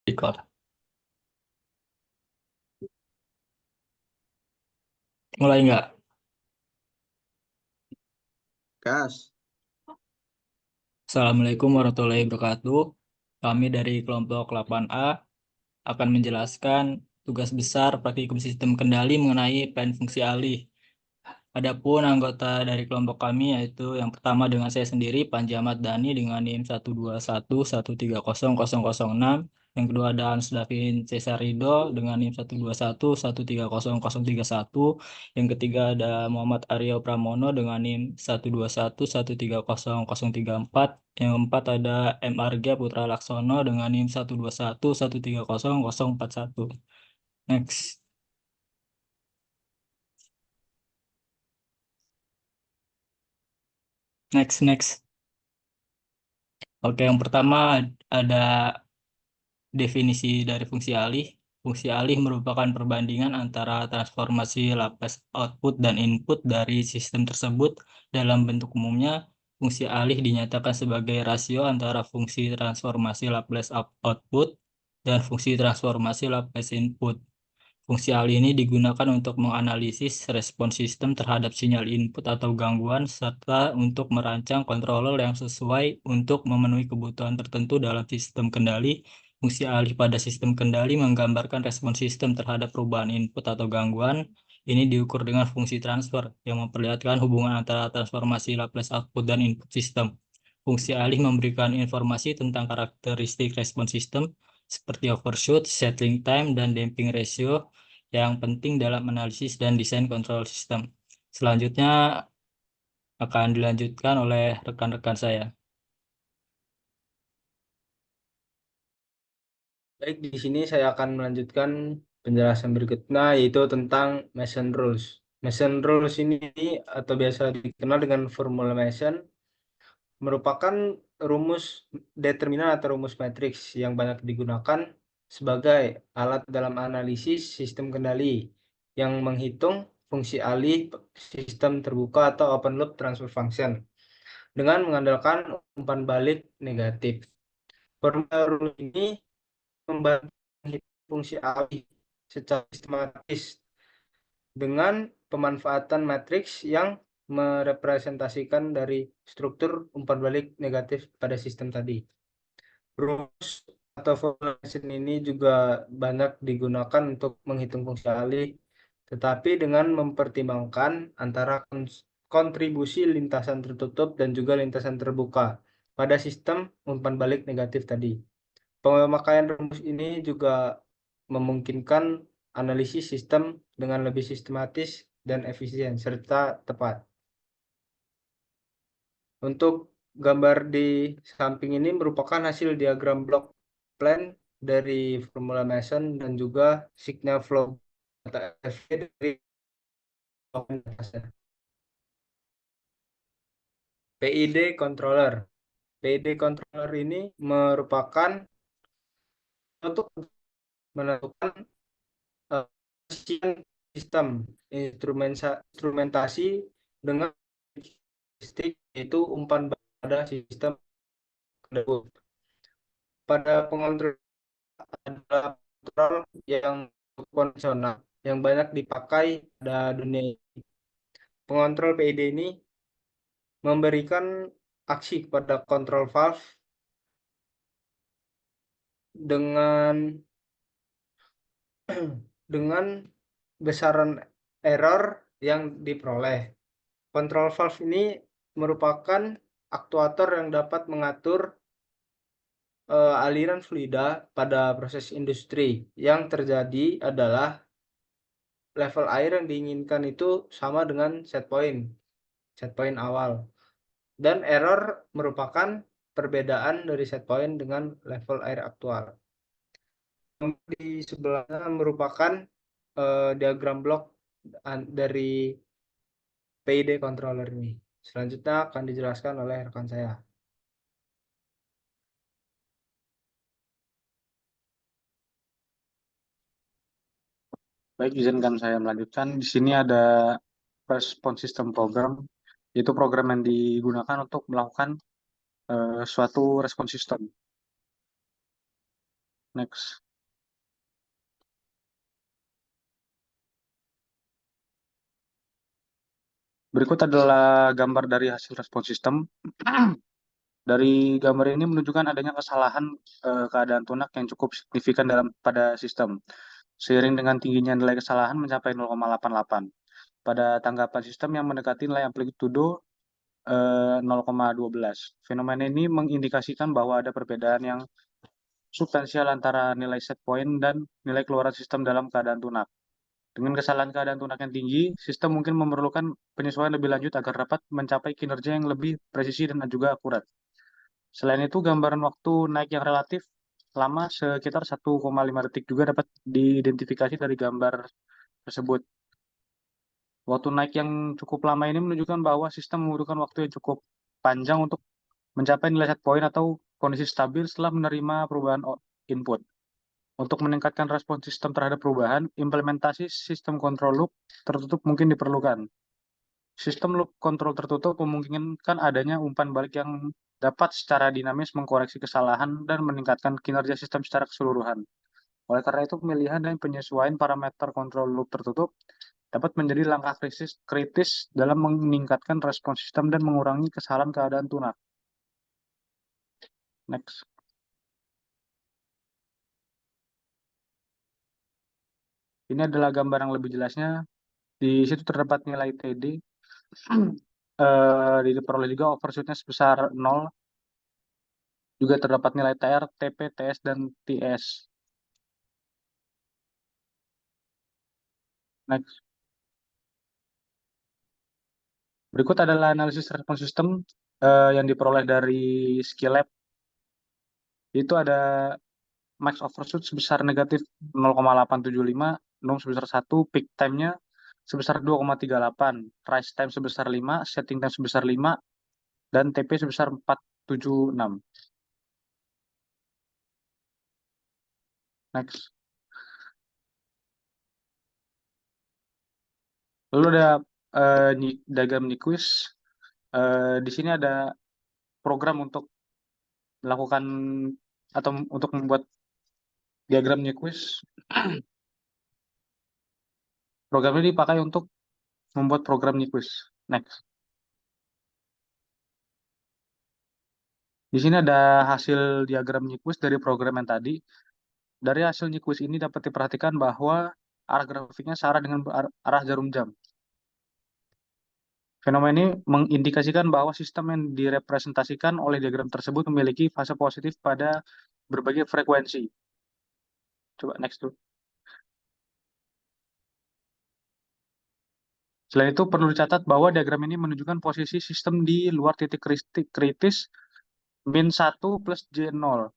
Record. Mulai nggak? Gas. Assalamualaikum warahmatullahi wabarakatuh. Kami dari kelompok 8A akan menjelaskan tugas besar praktikum sistem kendali mengenai plan fungsi alih. Adapun anggota dari kelompok kami yaitu yang pertama dengan saya sendiri, Panji Ahmad Dhani dengan NIM 121130006. Yang kedua ada Hans Davin Cesar Ridho dengan NIM 121130031. Yang ketiga ada Muhammad Aryo Pramono dengan NIM 121130034. Yang keempat ada M. Arga Putra Laksono dengan NIM 121130041. Next. Next. Oke, yang pertama ada definisi dari fungsi alih. Fungsi alih merupakan perbandingan antara transformasi Laplace output dan input dari sistem tersebut. Dalam bentuk umumnya, fungsi alih dinyatakan sebagai rasio antara fungsi transformasi Laplace output dan fungsi transformasi Laplace input. Fungsi alih ini digunakan untuk menganalisis respon sistem terhadap sinyal input atau gangguan, serta untuk merancang controller yang sesuai untuk memenuhi kebutuhan tertentu dalam sistem kendali. Fungsi alih pada sistem kendali menggambarkan respon sistem terhadap perubahan input atau gangguan. Ini diukur dengan fungsi transfer yang memperlihatkan hubungan antara transformasi Laplace output dan input sistem. Fungsi alih memberikan informasi tentang karakteristik respon sistem seperti overshoot, settling time, dan damping ratio yang penting dalam analisis dan desain kontrol sistem. Selanjutnya akan dilanjutkan oleh rekan-rekan saya. Baik, di sini saya akan melanjutkan penjelasan berikutnya yaitu tentang Mason Rules. Mason Rules ini atau biasa dikenal dengan formula Mason merupakan rumus determinan atau rumus matriks yang banyak digunakan sebagai alat dalam analisis sistem kendali yang menghitung fungsi alih sistem terbuka atau open loop transfer function dengan mengandalkan umpan balik negatif. Formula rules ini membantu menghitung fungsi alih secara sistematis dengan pemanfaatan matriks yang merepresentasikan dari struktur umpan balik negatif pada sistem tadi. Rumus atau formulation ini juga banyak digunakan untuk menghitung fungsi alih, tetapi dengan mempertimbangkan antara kontribusi lintasan tertutup dan juga lintasan terbuka pada sistem umpan balik negatif tadi. Pemakaian rumus ini juga memungkinkan analisis sistem dengan lebih sistematis dan efisien serta tepat. Untuk gambar di samping ini merupakan hasil diagram block plan dari formula Mason dan juga signal flow data FV dari PID controller. PID controller ini merupakan untuk menentukan sistem instrumentasi dengan statistik yaitu umpan pada sistem tersebut. Pada pengontrol adalah kontrol yang konvensional yang banyak dipakai pada dunia ini. Pengontrol PID ini memberikan aksi kepada kontrol valve dengan dengan besaran error yang diperoleh. Kontrol valve ini merupakan aktuator yang dapat mengatur aliran fluida pada proses industri. Yang terjadi adalah level air yang diinginkan itu sama dengan set point awal. Dan error merupakan perbedaan dari set point dengan level air aktual. Di sebelahnya merupakan diagram blok dari PID controller ini. Selanjutnya akan dijelaskan oleh rekan saya. Baik, izinkan saya melanjutkan. Di sini ada respon system program, yaitu program yang digunakan untuk melakukan suatu respon sistem. Next. Berikut adalah gambar dari hasil respon sistem. Dari gambar ini menunjukkan adanya kesalahan keadaan tunak yang cukup signifikan pada sistem. Seiring dengan tingginya nilai kesalahan mencapai 0,88. Pada tanggapan sistem yang mendekati nilai amplitudo 0,12. Fenomena ini mengindikasikan bahwa ada perbedaan yang substansial antara nilai set point dan nilai keluaran sistem dalam keadaan tunak. Dengan kesalahan keadaan tunak yang tinggi, sistem mungkin memerlukan penyesuaian lebih lanjut agar dapat mencapai kinerja yang lebih presisi dan juga akurat. Selain itu, gambaran waktu naik yang relatif lama sekitar 1,5 detik juga dapat diidentifikasi dari gambar tersebut. Waktu naik yang cukup lama ini menunjukkan bahwa sistem membutuhkan waktu yang cukup panjang untuk mencapai nilai set point atau kondisi stabil setelah menerima perubahan input. Untuk meningkatkan respon sistem terhadap perubahan, implementasi sistem control loop tertutup mungkin diperlukan. Sistem loop kontrol tertutup memungkinkan adanya umpan balik yang dapat secara dinamis mengkoreksi kesalahan dan meningkatkan kinerja sistem secara keseluruhan. Oleh karena itu, pemilihan dan penyesuaian parameter kontrol loop tertutup dapat menjadi langkah kritis dalam meningkatkan respon sistem dan mengurangi kesalahan keadaan tunak. Next. Ini adalah gambar yang lebih jelasnya. Di situ terdapat nilai TD. Diperoleh juga overshootnya sebesar 0. Juga terdapat nilai TR, TP, TS, dan TS. Next. Berikut adalah analisis respon sistem yang diperoleh dari Skillab. Itu ada max overshoot sebesar negatif 0,875, NOM sebesar 1, peak time-nya sebesar 2,38, rise time sebesar 5, setting time sebesar 5, dan TP sebesar 476. Next. Lalu ada diagram Nyquist. Di sini ada program untuk melakukan atau untuk membuat diagram Nyquist. Program ini dipakai untuk membuat program Nyquist. Next. Di sini ada hasil diagram Nyquist dari program yang tadi. Dari hasil Nyquist ini dapat diperhatikan bahwa arah grafiknya searah dengan arah jarum jam. Fenomena ini mengindikasikan bahwa sistem yang direpresentasikan oleh diagram tersebut memiliki fase positif pada berbagai frekuensi. Coba next tuh. Selain itu, perlu dicatat bahwa diagram ini menunjukkan posisi sistem di luar titik kritis min 1 plus J0.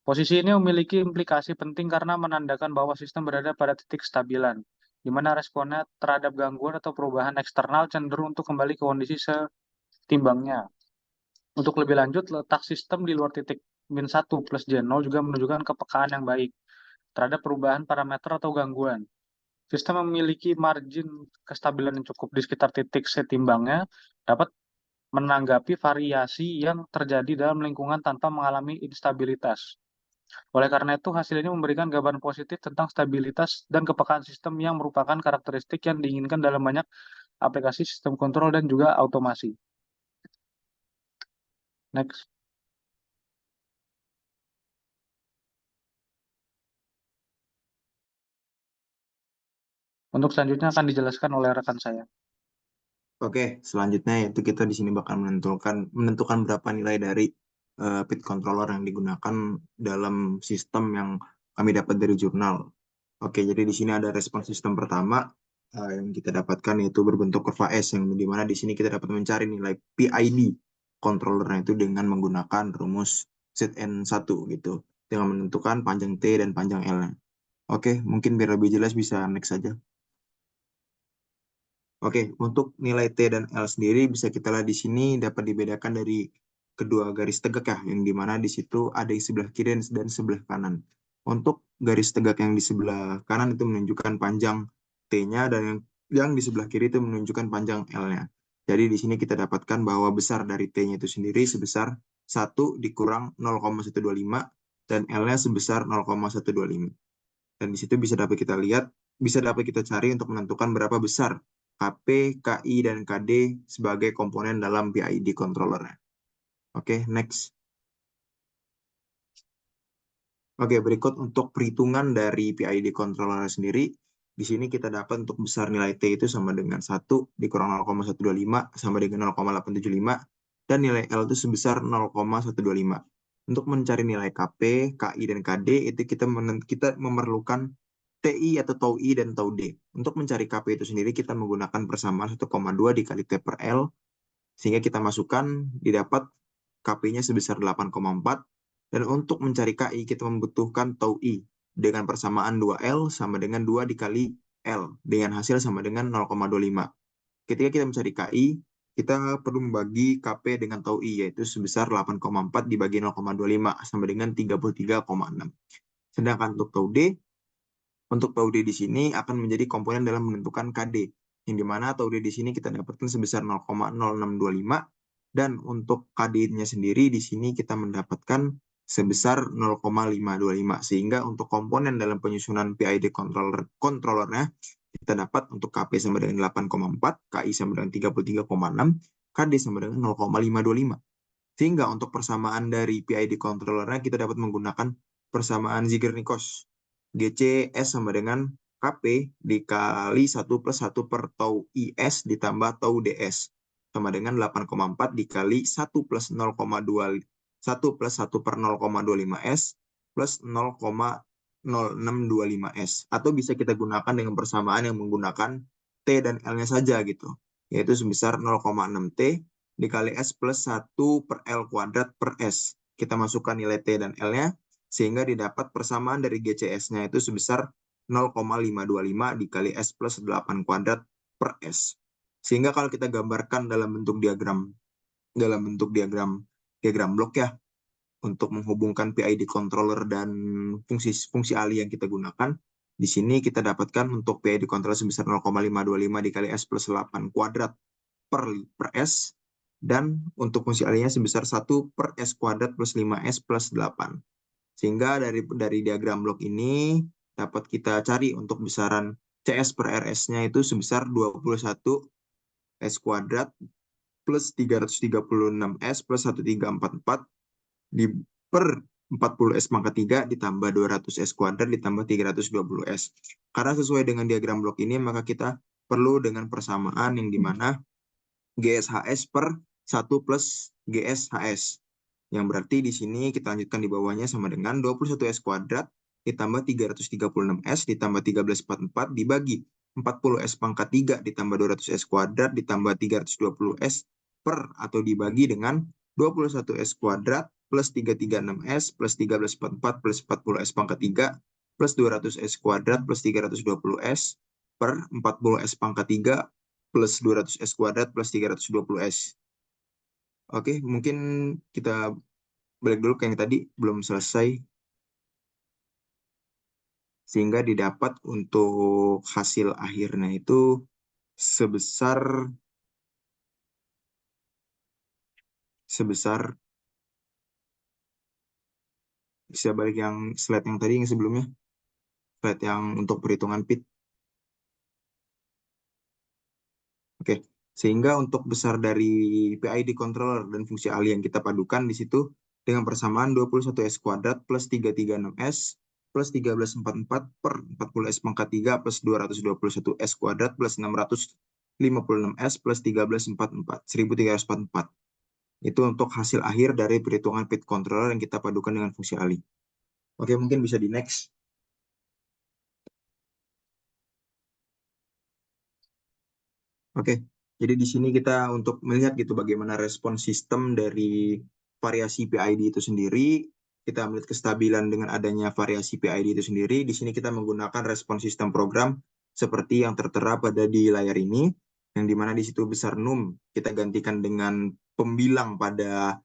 Posisi ini memiliki implikasi penting karena menandakan bahwa sistem berada pada titik stabilan, di mana responnya terhadap gangguan atau perubahan eksternal cenderung untuk kembali ke kondisi setimbangnya. Untuk lebih lanjut, letak sistem di luar titik min 1 plus J0 juga menunjukkan kepekaan yang baik terhadap perubahan parameter atau gangguan. Sistem memiliki margin kestabilan yang cukup di sekitar titik setimbangnya dapat menanggapi variasi yang terjadi dalam lingkungan tanpa mengalami instabilitas. Oleh karena itu, hasil ini memberikan gambaran positif tentang stabilitas dan kepekaan sistem yang merupakan karakteristik yang diinginkan dalam banyak aplikasi sistem kontrol dan juga automasi. Next. Untuk selanjutnya akan dijelaskan oleh rekan saya. Oke, selanjutnya yaitu kita di sini bakal menentukan berapa nilai dari pit controller yang digunakan dalam sistem yang kami dapat dari jurnal. Oke, jadi di sini ada respon sistem pertama yang kita dapatkan yaitu berbentuk kurva S, yang dimana di sini kita dapat mencari nilai PID controllernya itu dengan menggunakan rumus ZN1 gitu, dengan menentukan panjang T dan panjang L-nya. Oke, mungkin biar lebih jelas bisa next saja. Oke, untuk nilai T dan L sendiri bisa kita lihat di sini dapat dibedakan dari kedua garis tegak ya, yang dimana di situ ada yang sebelah kiri dan sebelah kanan. Untuk garis tegak yang di sebelah kanan itu menunjukkan panjang T-nya, dan yang di sebelah kiri itu menunjukkan panjang L-nya. Jadi di sini kita dapatkan bahwa besar dari T-nya itu sendiri sebesar 1 dikurang 0,125 dan L-nya sebesar 0,125. Dan di situ bisa dapat kita lihat, bisa dapat kita cari untuk menentukan berapa besar KP, KI, dan KD sebagai komponen dalam PID controllernya. Oke, next. Oke, berikut untuk perhitungan dari PID controller sendiri. Di sini kita dapat untuk besar nilai T itu sama dengan 1 dikurang 0,125 sama dengan 0,875 dan nilai L itu sebesar 0,125. Untuk mencari nilai KP, KI, dan KD itu kita memerlukan TI atau tau I dan tau D. Untuk mencari KP itu sendiri kita menggunakan persamaan 1,2 dikali T per L sehingga kita masukkan didapat KP-nya sebesar 8,4. Dan untuk mencari KI, kita membutuhkan tau I dengan persamaan 2L sama dengan 2 dikali L, dengan hasil sama dengan 0,25. Ketika kita mencari KI, kita perlu membagi KP dengan tau I, yaitu sebesar 8,4 dibagi 0,25, sama dengan 33,6. Sedangkan untuk tau D di sini akan menjadi komponen dalam menentukan KD, yang dimana tau D di sini kita dapatkan sebesar 0,0625, dan untuk KD-nya sendiri di sini kita mendapatkan sebesar 0,525, sehingga untuk komponen dalam penyusunan PID controllernya kita dapat untuk KP sama dengan 8,4, KI sama dengan 33,6, KD sama dengan 0,525. Sehingga untuk persamaan dari PID controllernya kita dapat menggunakan persamaan Ziegler-Nichols. GC S sama dengan KP dikali 1 plus 1 per tau IS ditambah tau DS. Sama dengan 8,4 dikali 1 plus 0,2, 1 plus 1 per 0,25 S plus 0,0625 S. Atau bisa kita gunakan dengan persamaan yang menggunakan T dan L-nya saja gitu. Yaitu sebesar 0,6 T dikali S plus 1 per L kuadrat per S. Kita masukkan nilai T dan L-nya, sehingga didapat persamaan dari GCS-nya itu sebesar 0,525 dikali S plus 8 kuadrat per S. Sehingga kalau kita gambarkan dalam bentuk diagram blok ya, untuk menghubungkan PID controller dan fungsi alih yang kita gunakan, di sini kita dapatkan untuk PID controller sebesar 0,525 dikali S plus 8 kuadrat per S, dan untuk fungsi alihnya sebesar 1 per S kuadrat plus 5S plus 8. Sehingga dari diagram blok ini dapat kita cari untuk besaran CS per RS-nya itu sebesar 21 S kuadrat plus 336S plus 1344 per 40 S pangkat 3 ditambah 200 S kuadrat ditambah 320 S. Karena sesuai dengan diagram blok ini, maka kita perlu dengan persamaan yang dimana GSHS per 1 plus GSHS. Yang berarti di sini kita lanjutkan di bawahnya sama dengan 21S kuadrat ditambah 336S ditambah 1344 dibagi 40S pangkat 3 ditambah 200S kuadrat ditambah 320S per atau dibagi dengan 21S kuadrat plus 336S plus 1344 plus 40S pangkat 3 plus 200S kuadrat plus 320S per 40S pangkat 3 plus 200S kuadrat plus 320S. Oke, mungkin kita balik dulu ke yang tadi, belum selesai. Sehingga didapat untuk hasil akhirnya itu sebesar bisa balik yang slide yang tadi yang sebelumnya, slide yang untuk perhitungan PID. Oke, sehingga untuk besar dari PID controller dan fungsi alih yang kita padukan di situ dengan persamaan 21S kuadrat plus 336S plus 1344 per 40S pangkat 3 plus 221S kuadrat plus 656S plus 1344, 1344. Itu untuk hasil akhir dari perhitungan PID controller yang kita padukan dengan fungsi alih. Oke, mungkin bisa di next. Oke, jadi di sini kita untuk melihat gitu bagaimana respon sistem dari variasi PID itu sendiri. Kita melihat kestabilan dengan adanya variasi PID itu sendiri. Di sini kita menggunakan respon sistem program seperti yang tertera pada di layar ini, yang dimana di situ besar num kita gantikan dengan pembilang pada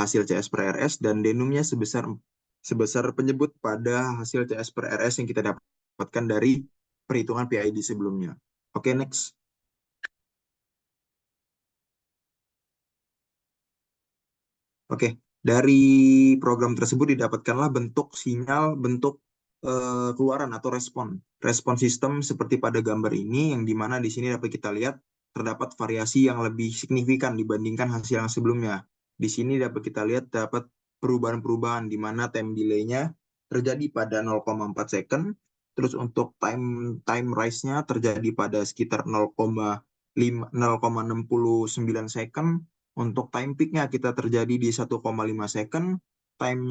hasil CS per RS, dan denumnya sebesar penyebut pada hasil CS per RS yang kita dapatkan dari perhitungan PID sebelumnya. Oke, next. Oke, Dari program tersebut didapatkanlah bentuk sinyal, bentuk keluaran atau respon sistem seperti pada gambar ini, yang dimana di sini dapat kita lihat terdapat variasi yang lebih signifikan dibandingkan hasil yang sebelumnya. Di sini dapat kita lihat dapat perubahan-perubahan di mana time delay-nya terjadi pada 0,4 second, terus untuk time rise-nya terjadi pada sekitar 0,69 second. Untuk time peak-nya kita terjadi di 1,5 second, time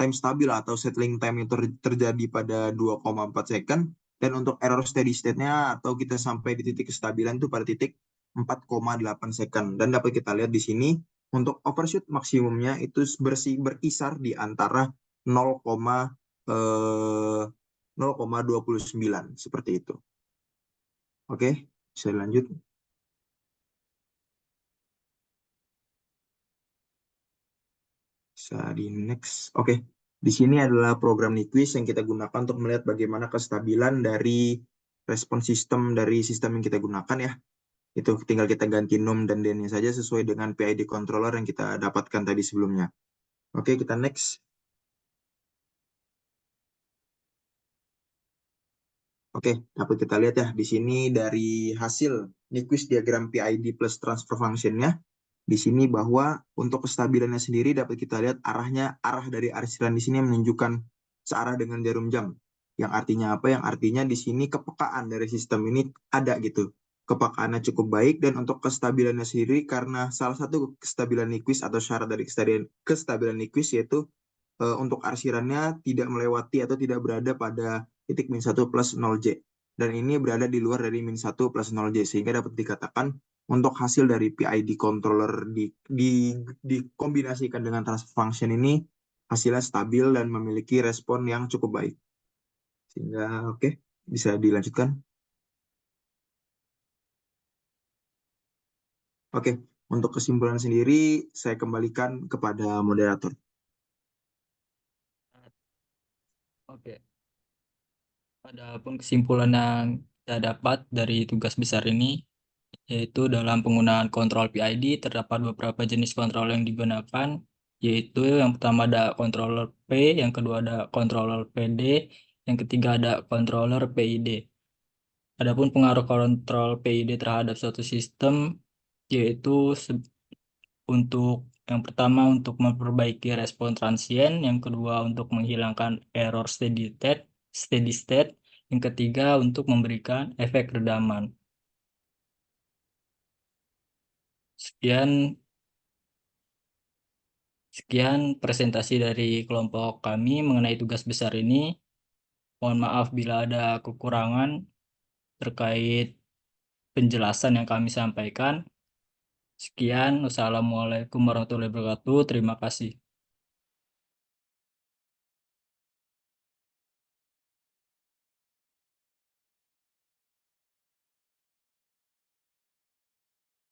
stabil atau settling time itu terjadi pada 2,4 second, dan untuk error steady state-nya atau kita sampai di titik kestabilan itu pada titik 4,8 second. Dan dapat kita lihat di sini untuk overshoot maksimumnya itu berkisar di antara 0,29 seperti itu. Oke, bisa lanjut. Bisa di next. Oke, di sini adalah program Nyquist yang kita gunakan untuk melihat bagaimana kestabilan dari respon sistem dari sistem yang kita gunakan ya. Itu tinggal kita ganti num dan den-nya saja sesuai dengan PID controller yang kita dapatkan tadi sebelumnya. Oke, kita next. Oke, dapat kita lihat ya di sini dari hasil Nyquist diagram PID plus transfer function-nya. Di sini bahwa untuk kestabilannya sendiri dapat kita lihat arah dari arsiran di sini menunjukkan searah dengan jarum jam. Yang artinya apa? Yang artinya di sini kepekaan dari sistem ini ada gitu. Kepekaannya cukup baik, dan untuk kestabilannya sendiri karena salah satu kestabilan Nyquist atau syarat dari kestabilan Nyquist yaitu untuk arsirannya tidak melewati atau tidak berada pada titik min 1 plus 0J. Dan ini berada di luar dari min 1 plus 0J, sehingga dapat dikatakan untuk hasil dari PID controller dikombinasikan dengan transfer function ini hasilnya stabil dan memiliki respon yang cukup baik. Sehingga oke, bisa dilanjutkan. Oke, untuk kesimpulan sendiri saya kembalikan kepada moderator. Oke. Adapun kesimpulan yang kita dapat dari tugas besar ini, yaitu dalam penggunaan kontrol PID terdapat beberapa jenis kontrol yang digunakan, yaitu yang pertama ada controller P, yang kedua ada controller PD, yang ketiga ada controller PID. Adapun pengaruh kontrol PID terhadap suatu sistem, yaitu untuk yang pertama untuk memperbaiki respon transien, yang kedua untuk menghilangkan error steady state, yang ketiga untuk memberikan efek redaman. Sekian presentasi dari kelompok kami mengenai tugas besar ini. Mohon maaf bila ada kekurangan terkait penjelasan yang kami sampaikan. Sekian, wassalamualaikum warahmatullahi wabarakatuh. Terima kasih.